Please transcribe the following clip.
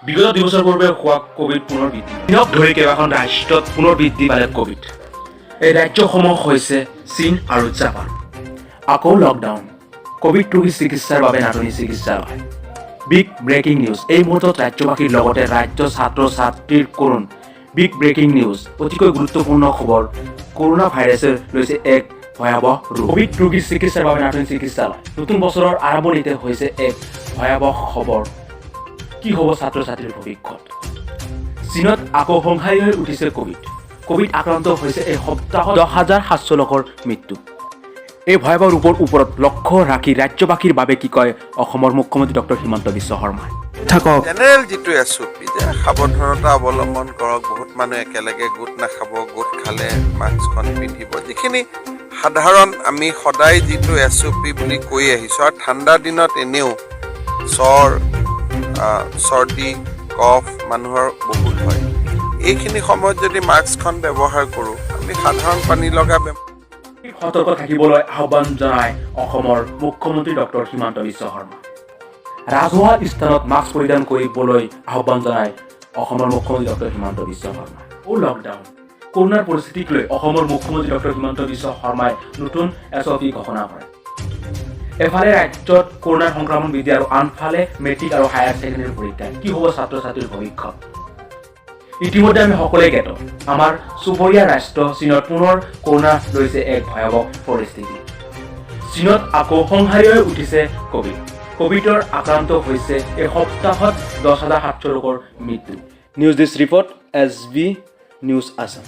বিগত 2 বছৰ পূৰ্বে হোৱা কোভিড পুনৰ বৃদ্ধি দিনক ধৰি কেইবাখন ৰাষ্ট্ৰত পুনৰ বৃদ্ধি পালে কোভিড। এই ৰাজ্যসমূহ হৈছে চীন আৰু জাপান। আকৌ লকডাউন, কোভিড ৰোগী চিকিৎসাৰ বাবে নাটনি চিকিৎসালয়। বিগ ব্ৰেকিং নিউজ, এই মুহূৰ্তত ৰাজ্যবাসীৰ লগতে ৰাজ্য ছাত্ৰ ছাত্ৰীৰ কৰোণ। বিগ ব্ৰেকিং নিউজ, অতিকৈ গুৰুত্বপূৰ্ণ খবৰ। কৰোণা ভাইৰাছে লৈছে এক ভয়াৱহ ৰূপ। কোভিড ৰোগী চিকিৎসাৰ বাবে নাটনি চিকিৎসালয়। নতুন বছৰৰ আৰম্ভণিতে হৈছে এক ভয়াৱহ খবৰ। কি হ'ব ছাত্ৰ ছাত্ৰীৰ ভৱিষ্যত? চীনত আকৌ সংঘাই হৈ উঠিছে কোভিড আক্ৰান্ত হৈছে এই সপ্তাহত 10,700 লোকৰ মৃত্যু। এই ভয়াৱহ ৰূপৰ ওপৰত লক্ষ্য ৰাখি ৰাজ্যবাসীৰ বাবে কি কয় অসমৰ মুখ্যমন্ত্ৰী ডক্টৰ হিমন্ত বিশ্ব শৰ্মাই। জেনেৰেল যিটো এছঅ'পি যে সাৱধানতা অৱলম্বন কৰক, বহুত মানুহ একেলগে গোট নাখাব, গোট খালে মাস্কখন পিন্ধিব, যিখিনি সাধাৰণ আমি সদায় যিটো এছঅ'পি বুলি কৈ আহিছোঁ। আৰু ঠাণ্ডাৰ দিনত এনেও চৰ্দি কফ মানুহৰ বহুত হয়। এইখিনি সময়ত যদি মাস্কখন ব্যৱহাৰ কৰোঁ, আমি সাধাৰণ পানী লগা সতৰ্ক থাকিবলৈ আহ্বান জনায় অসমৰ মুখ্যমন্ত্ৰী ডক্টৰ হিমন্ত বিশ্ব শৰ্মা। ৰাজহুৱা স্থানত মাস্ক পৰিধান কৰিবলৈ আহ্বান জনায় অসমৰ মুখ্যমন্ত্ৰী ডক্টৰ হিমন্ত বিশ্ব শৰ্মা। লকডাউন, কৰোণাৰ পৰিস্থিতিক লৈ অসমৰ মুখ্যমন্ত্ৰী ডক্টৰ হিমন্ত বিশ্ব শৰ্মাই নতুন এছঅ'পি ঘোষণা কৰে। এফালে ৰাজ্যত কৰোণাৰ সংক্ৰমণ বৃদ্ধি আৰু আনফালে মেট্ৰিক আৰু হায়াৰ ছেকেণ্ডেৰী পৰীক্ষা। কি হ'ব ছাত্ৰ ছাত্ৰীৰ ভৱিষ্যত? ইতিমধ্যে আমি সকলোৱে জ্ঞাত, আমাৰ চুবুৰীয়া ৰাষ্ট্ৰ চীনত পুনৰ কৰোণা লৈছে এক ভয়াৱহ পৰিস্থিতি। চীনত আকৌ সংঘাই হৈ উঠিছে কোভিডৰ আক্ৰান্ত হৈছে এই সপ্তাহত 10,700 লোকৰ মৃত্যু। News desk report SB news Assam.